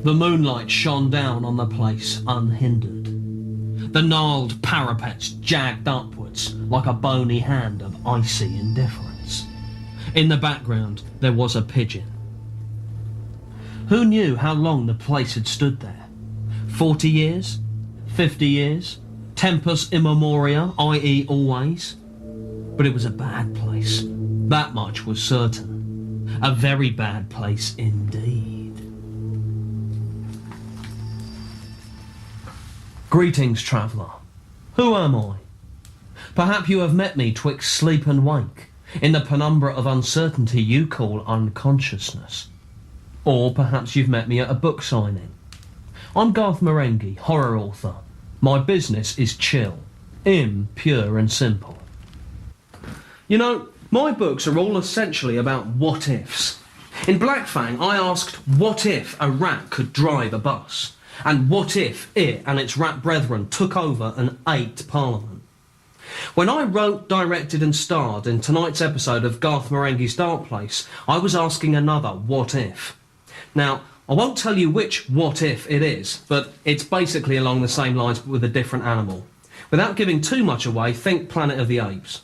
The moonlight shone down on the place unhindered. The gnarled parapets jagged upwards like a bony hand of icy indifference. In the background there was a pigeon. Who knew how long the place had stood there? 40 years? 50 years? Tempus immemoria, i.e. always? But it was a bad place. That much was certain. A very bad place indeed. Greetings, traveller. Who am I? Perhaps you have met me twixt sleep and wake, in the penumbra of uncertainty you call unconsciousness. Or perhaps you've met me at a book signing. I'm Garth Marenghi, horror author. My business is chill, pure and simple. You know, my books are all essentially about what-ifs. In Black Fang, I asked, what if a rat could drive a bus? And what if it and its rat brethren took over and ate Parliament? When I wrote, directed and starred in tonight's episode of Garth Marenghi's Dark Place, I was asking another what if. Now, I won't tell you which what if it is, but it's basically along the same lines but with a different animal. Without giving too much away, think Planet of the Apes.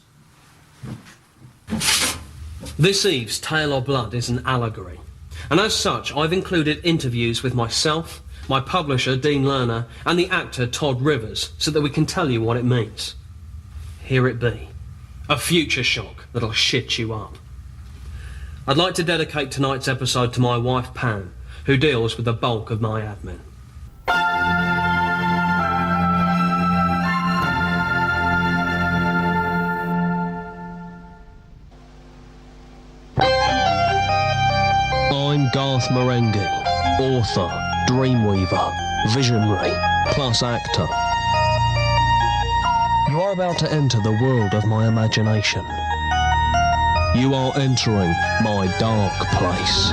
This Eve's Tale of Blood is an allegory, and as such I've included interviews with myself, my publisher Dean Lerner and the actor Todd Rivers so that we can tell you what it means. Here it be. A future shock that'll shit you up. I'd like to dedicate tonight's episode to my wife Pam, who deals with the bulk of my admin. I'm Garth Marenghi, author, dreamweaver, visionary, plus actor. You are about to enter the world of my imagination. You are entering my dark place.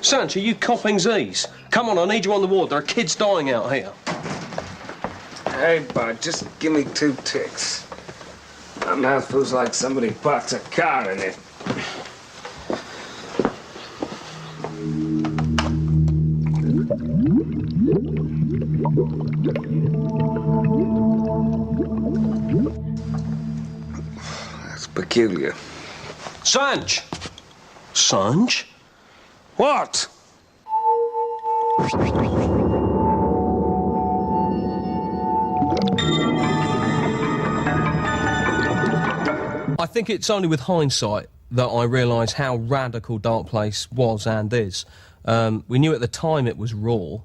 Sanch, are you copping Z's? Come on, I need you on the ward. There are kids dying out here. Hey, bud, just give me 2 ticks. My mouth feels like somebody parked a car in it. That's peculiar. Sanch! Sanch? What? I think it's only with hindsight that I realise how radical Dark Place was and is. We knew at the time it was raw,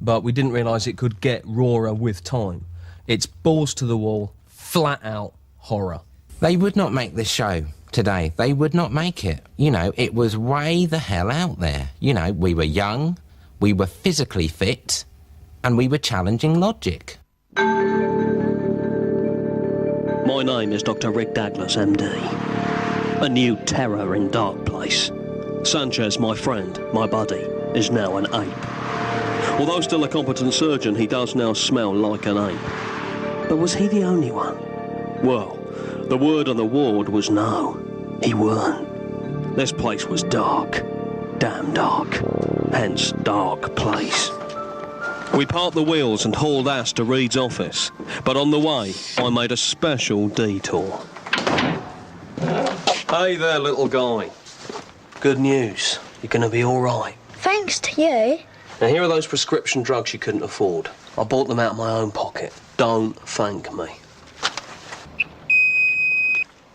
but we didn't realise it could get rawer with time. It's balls to the wall, flat out horror. They would not make this show today. They would not make it. You know, it was way the hell out there. You know, we were young, we were physically fit, and we were challenging logic. My name is Dr. Rick Douglas, MD. A new terror in Dark Place. Sanchez, my friend, my buddy, is now an ape. Although still a competent surgeon, he does now smell like an ape. But was he the only one? Well, the word on the ward was no, he weren't. This place was dark. Damn dark. Hence, Dark Place. We parked the wheels and hauled ass to Reed's office, but on the way, I made a special detour. Hey there, little guy. Good news. You're gonna be all right. Thanks to you. Now, here are those prescription drugs you couldn't afford. I bought them out of my own pocket. Don't thank me.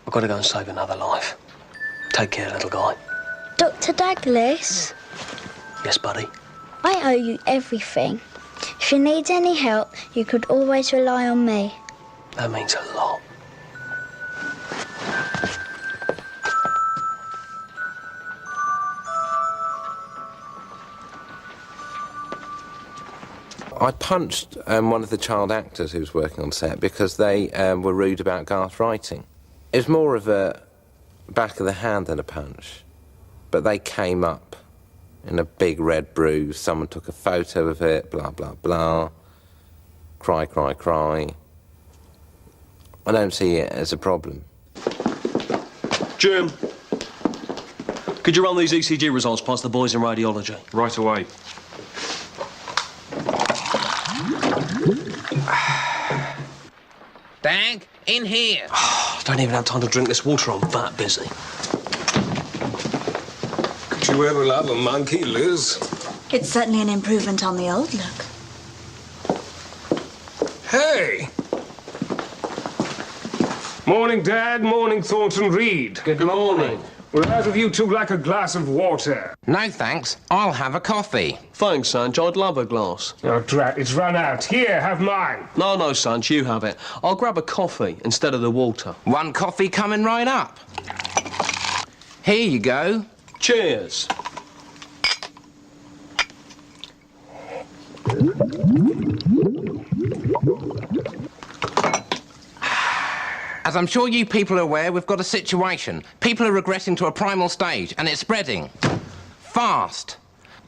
I've got to go and save another life. Take care, little guy. Dr. Douglas, Yes, buddy? I owe you everything. If you need any help, you could always rely on me. That means a lot. I punched one of the child actors who was working on set because they were rude about Garth writing. It was more of a back of the hand than a punch. But they came up in a big red bruise. Someone took a photo of it, blah, blah, blah. Cry, cry, cry. I don't see it as a problem. Jim, could you run these ECG results past the boys in radiology? Right away. Dag, in here. I don't even have time to drink this water. I'm that busy. Could you ever love a monkey, Liz? It's certainly an improvement on the old look. Hey! Morning, Dad. Morning, Thornton Reed. Good morning. Would either of you two like a glass of water? No, thanks. I'll have a coffee. Thanks, Sanch. I'd love a glass. Oh, drat, it's run out. Here, have mine. No, Sanch, you have it. I'll grab a coffee instead of the water. One coffee coming right up. Here you go. Cheers. As I'm sure you people are aware, we've got a situation. People are regressing to a primal stage, and it's spreading. Fast.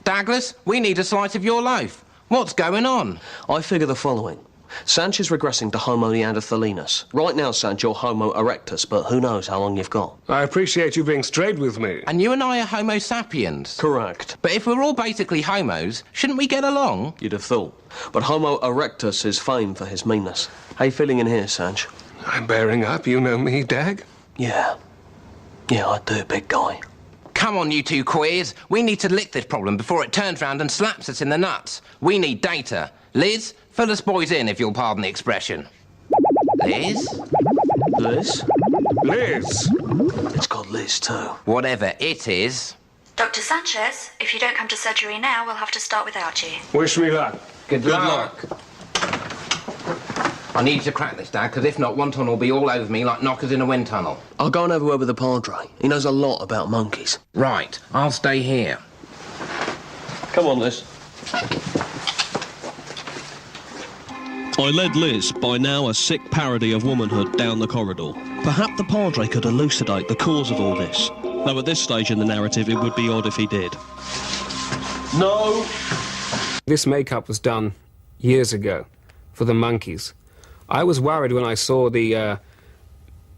Douglas, we need a slice of your loaf. What's going on? I figure the following. Sanch is regressing to Homo neanderthalenus. Right now, Sanch, you're Homo erectus, but who knows how long you've got. I appreciate you being straight with me. And you and I are Homo sapiens. Correct. But if we're all basically homos, shouldn't we get along? You'd have thought. But Homo erectus is famed for his meanness. How you feeling in here, Sanch? I'm bearing up. You know me, Dag. Yeah. Yeah, I do, big guy. Come on, you two queers. We need to lick this problem before it turns round and slaps us in the nuts. We need data. Liz, fill us boys in, if you'll pardon the expression. Liz? Liz? Liz! It's got Liz, too. Whatever it is. Dr. Sanchez, if you don't come to surgery now, we'll have to start without you. Wish me luck. Good luck. I need to crack this, Dad, because if not, Wonton will be all over me like knockers in a wind tunnel. I'll go and have a word with the Padre. He knows a lot about monkeys. Right, I'll stay here. Come on, Liz. I led Liz, by now a sick parody of womanhood, down the corridor. Perhaps the Padre could elucidate the cause of all this. Though at this stage in the narrative, it would be odd if he did. No! This makeup was done years ago for the monkeys. I was worried when I saw the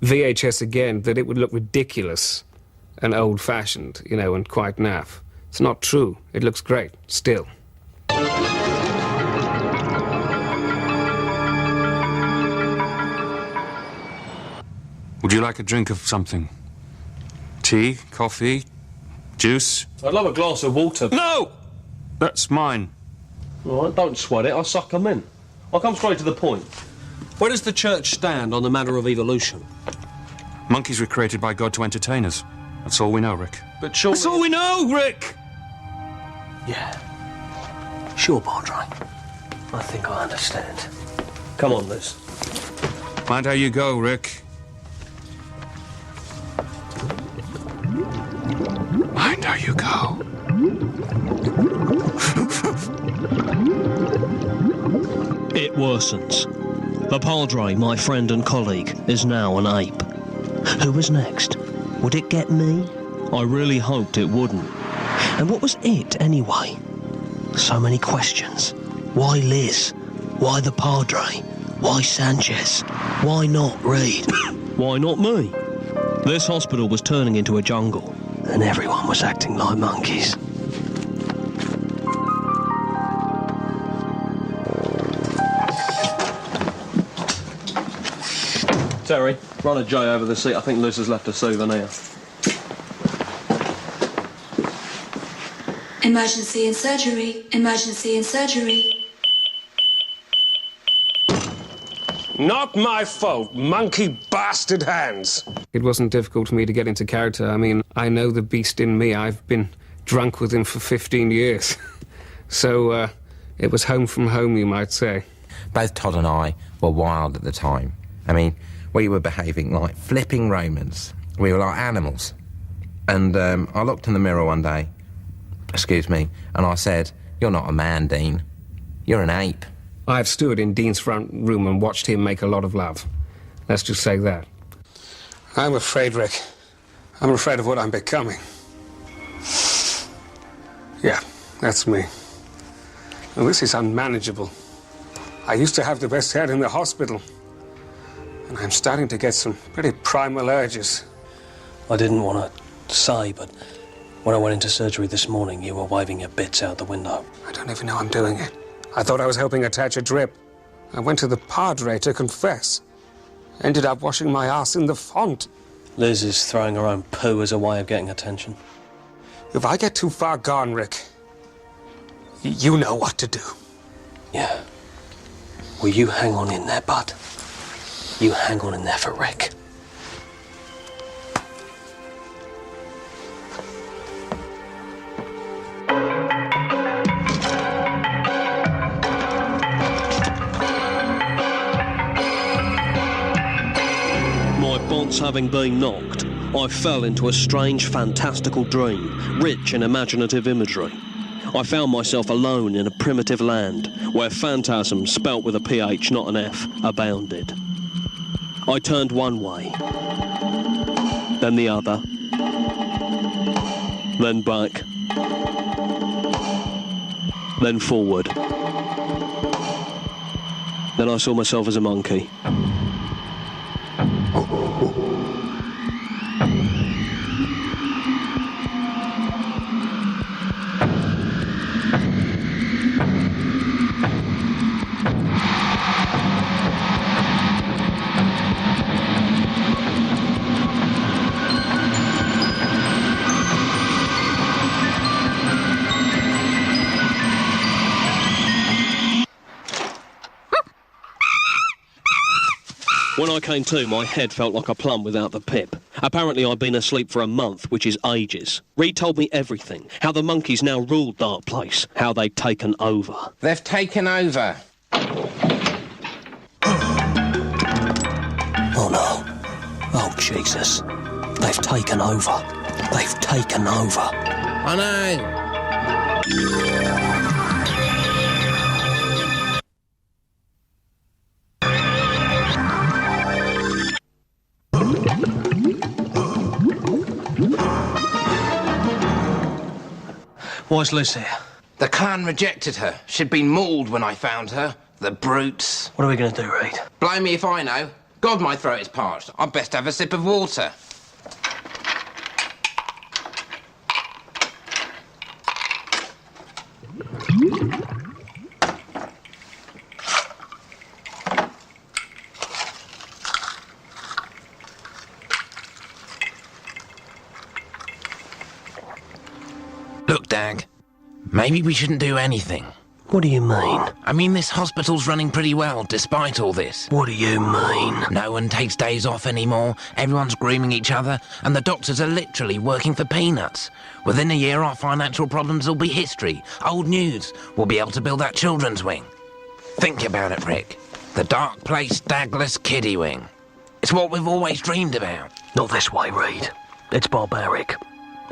VHS again that it would look ridiculous and old-fashioned, you know, and quite naff. It's not true. It looks great, still. Would you like a drink of something? Tea, coffee, juice? I'd love a glass of water. No! That's mine. All right, don't sweat it. I'll suck them in. I'll come straight to the point. Where does the church stand on the matter of evolution? Monkeys were created by God to entertain us. That's all we know, Rick. But surely... That's all we know, Rick! Yeah. Sure, Padre. I think I understand. Come on, Liz. Mind how you go, Rick. Mind how you go. It worsens. The Padre, my friend and colleague, is now an ape. Who was next? Would it get me? I really hoped it wouldn't. And what was it, anyway? So many questions. Why Liz? Why the Padre? Why Sanchez? Why not Reed? Why not me? This hospital was turning into a jungle, and everyone was acting like monkeys. Terry, run a J over the seat. I think Liz has left a souvenir. Emergency in surgery. Emergency in surgery. Not my fault, monkey bastard hands. It wasn't difficult for me to get into character. I mean, I know the beast in me. I've been drunk with him for 15 years. So, it was home from home, you might say. Both Todd and I were wild at the time. I mean, we were behaving like flipping Romans. We were like animals. And I looked in the mirror one day, excuse me, and I said, "You're not a man, Dean. You're an ape." I've stood in Dean's front room and watched him make a lot of love. Let's just say that. I'm afraid, Rick. I'm afraid of what I'm becoming. Yeah, that's me. Well, this is unmanageable. I used to have the best head in the hospital. And I'm starting to get some pretty primal urges. I didn't want to say, but when I went into surgery this morning, you were waving your bits out the window. I don't even know I'm doing it. I thought I was helping attach a drip. I went to the padre to confess. Ended up washing my ass in the font. Liz is throwing her own poo as a way of getting attention. If I get too far gone, Rick, you know what to do. Yeah. Well, you hang on in there, bud. You hang on in there for Rick. Having been knocked, I fell into a strange, fantastical dream, rich in imaginative imagery. I found myself alone in a primitive land where phantasm, spelt with a PH, not an F, abounded. I turned one way, then the other, then back, then forward. Then I saw myself as a monkey. When I came to, my head felt like a plum without the pip. Apparently I'd been asleep for a month, which is ages. Reed told me everything. How the monkeys now ruled Dark Place. How they'd taken over. They've taken over. Oh no. Oh Jesus. They've taken over. They've taken over. I know. Why's Liz here? The clan rejected her. She'd been mauled when I found her. The brutes. What are we going to do, Reed? Blow me if I know. God, my throat is parched. I'd best have a sip of water. Look, Dag, maybe we shouldn't do anything. What do you mean? I mean, this hospital's running pretty well, despite all this. What do you mean? No one takes days off anymore, everyone's grooming each other, and the doctors are literally working for peanuts. Within a year, our financial problems will be history, old news. We'll be able to build that children's wing. Think about it, Rick. The Dark Place Dagless Kiddie Wing. It's what we've always dreamed about. Not this way, Reed. It's barbaric.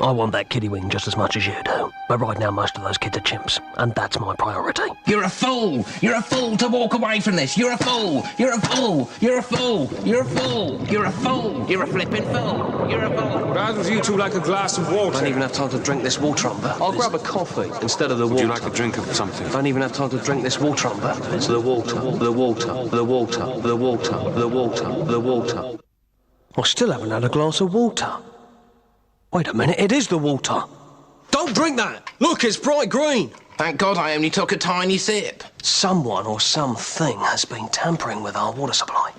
I want that kiddie wing just as much as you do. But right now, most of those kids are chimps, and that's my priority. You're a fool! You're a fool to walk away from this! You're a fool! You're a fool! You're a fool! You're a fool! You're a fool! You're a flippin' fool! You're a fool! I'd rather you two like a glass of water. I don't even have time to drink this water, Umber. I'll grab a coffee instead of the water. Would you like a drink of something? I don't even have time to drink this water, Umber. It's the water, the water, the water, the water, the water, the water. I still haven't had a glass of water. Wait a minute, it is the water. Don't drink that! Look, it's bright green! Thank God I only took a tiny sip. Someone or something has been tampering with our water supply.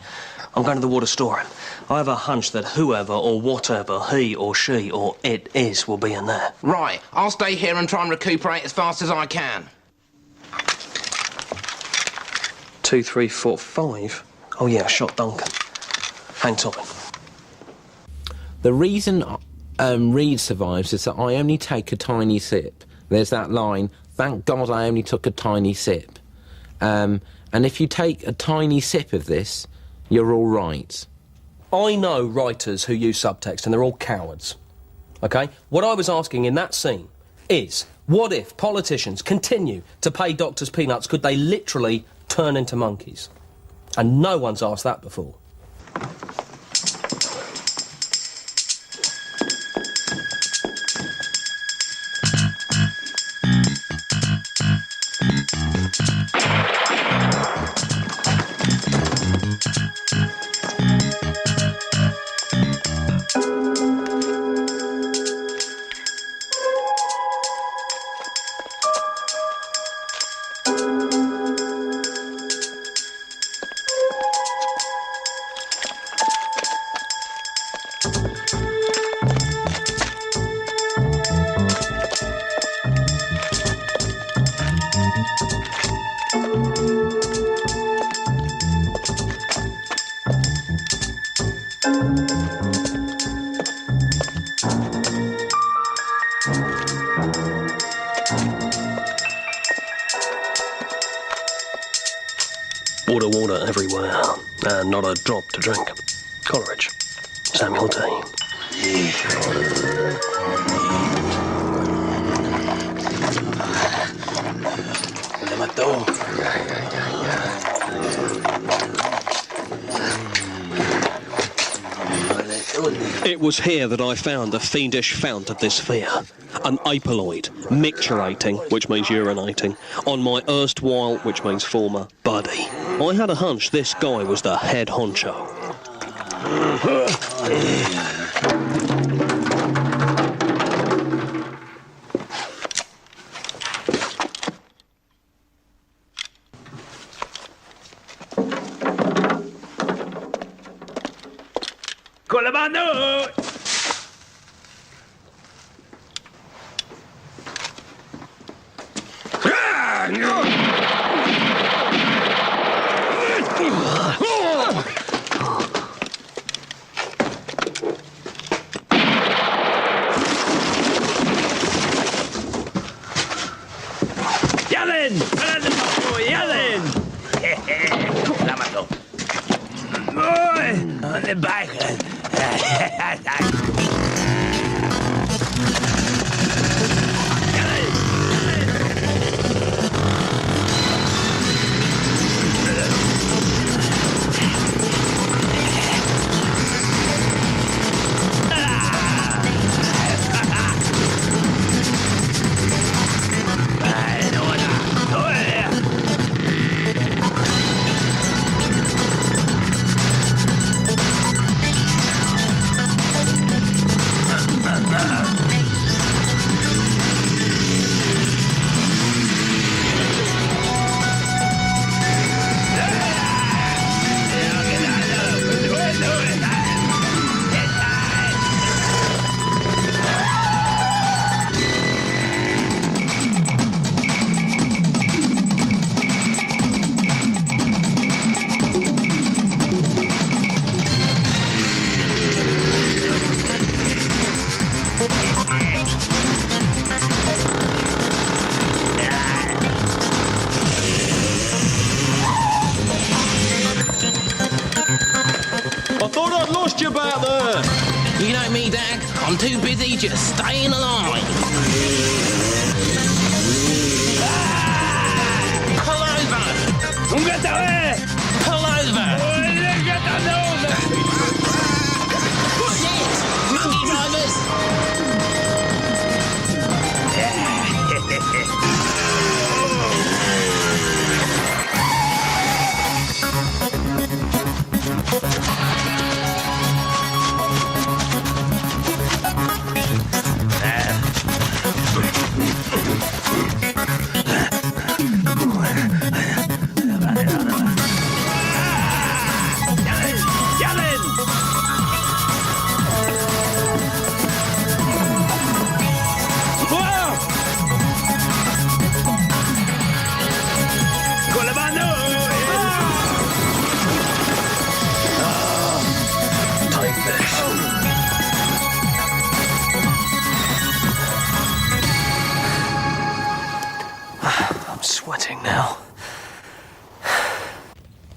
I'm going to the water storeroom. I have a hunch that whoever or whatever he or she or it is will be in there. Right, I'll stay here and try and recuperate as fast as I can. 2, 3, 4, 5. Oh yeah, I shot Duncan. Hang tight. The reason Reed survives is that I only take a tiny sip. There's that line, thank God I only took a tiny sip. And if you take a tiny sip of this, you're all right. I know writers who use subtext and they're all cowards. OK? What I was asking in that scene is, what if politicians continue to pay doctors peanuts? Could they literally turn into monkeys? And no one's asked that before. Water everywhere, and not a drop to drink. Coleridge, Samuel Dean. It was here that I found the fiendish fount of this fear. An apoloid, micturating, which means urinating, on my erstwhile, which means former, buddy. I had a hunch this guy was the head honcho. Colomando! Yellen! Yellen! Colomando! On the back. You back there? You know me, Dad. I'm too busy just staying alive. Pull over! Pull over! Shit! Monkey drivers!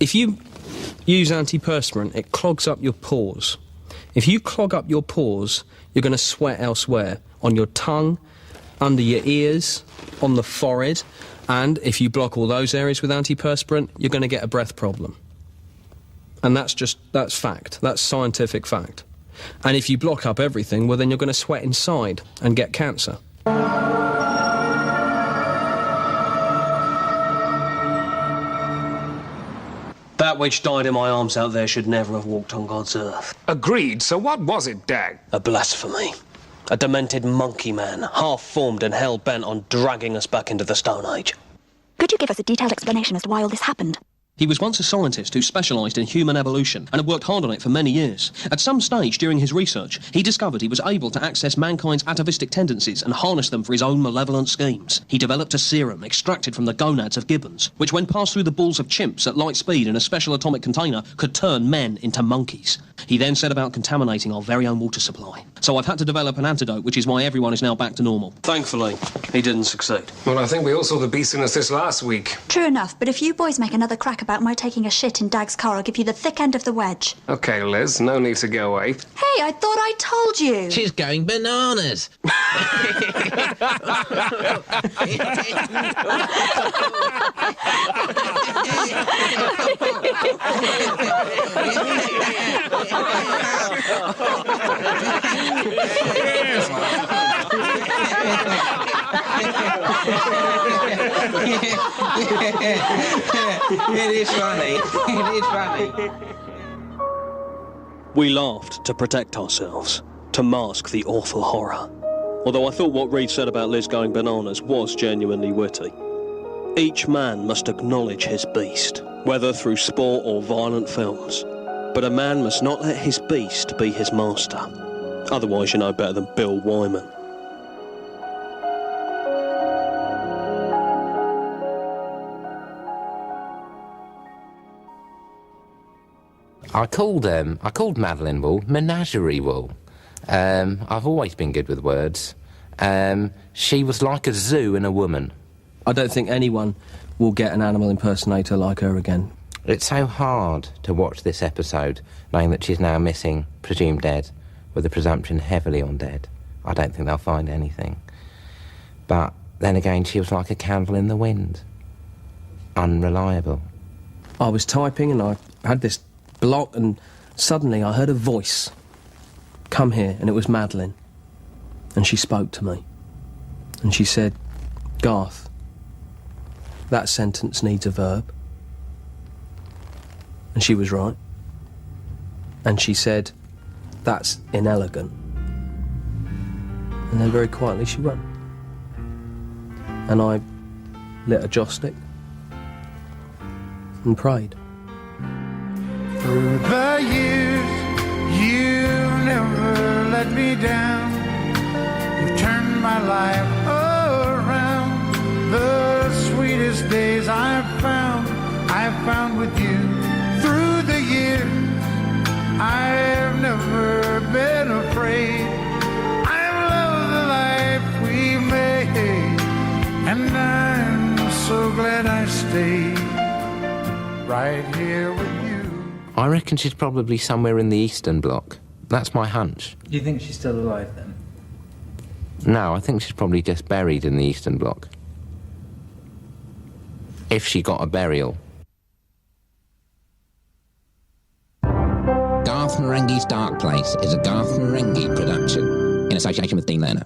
If you use antiperspirant, it clogs up your pores. If you clog up your pores, you're going to sweat elsewhere, on your tongue, under your ears, on the forehead, and if you block all those areas with antiperspirant, you're going to get a breath problem. And that's fact. That's scientific fact. And if you block up everything, well, then you're going to sweat inside and get cancer. That which died in my arms out there should never have walked on God's earth. Agreed. So what was it, Dag? A blasphemy. A demented monkey man, half-formed and hell-bent on dragging us back into the Stone Age. Could you give us a detailed explanation as to why all this happened? He was once a scientist who specialised in human evolution and had worked hard on it for many years. At some stage during his research, he discovered he was able to access mankind's atavistic tendencies and harness them for his own malevolent schemes. He developed a serum extracted from the gonads of gibbons, which when passed through the balls of chimps at light speed in a special atomic container could turn men into monkeys. He then set about contaminating our very own water supply. So I've had to develop an antidote, which is why everyone is now back to normal. Thankfully, he didn't succeed. Well, I think we all saw the beast in us this last week. True enough, but if you boys make another crack about my taking a shit in Dag's car, I'll give you the thick end of the wedge. OK, Liz, no need to go away. Hey, I thought I told you. She's going bananas. It is funny. It is funny. We laughed to protect ourselves, to mask the awful horror. Although I thought what Reed said about Liz going bananas was genuinely witty. Each man must acknowledge his beast, whether through sport or violent films. But a man must not let his beast be his master. Otherwise you know better than Bill Wyman. I called Madeleine Wool Menagerie Wool. I've always been good with words. She was like a zoo in a woman. I don't think anyone will get an animal impersonator like her again. It's so hard to watch this episode, knowing that she's now missing, presumed dead, with the presumption heavily on dead. I don't think they'll find anything. But then again, she was like a candle in the wind. Unreliable. I was typing and I had this block and suddenly I heard a voice come here, and it was Madeleine. And she spoke to me. And she said, Garth, that sentence needs a verb. And she was right. And she said, that's inelegant. And then very quietly she went. And I lit a joss stick and prayed. Through the years, you've never let me down. You've turned my life around. The sweetest days I've found with you. Through the years, I've never been afraid. I've loved the life we made, and I'm so glad I stayed right here with you. I reckon she's probably somewhere in the Eastern Bloc. That's my hunch. Do you think she's still alive, then? No, I think she's probably just buried in the Eastern Bloc. If she got a burial. Garth Marenghi's Dark Place is a Garth Marenghi production in association with Dean Lerner.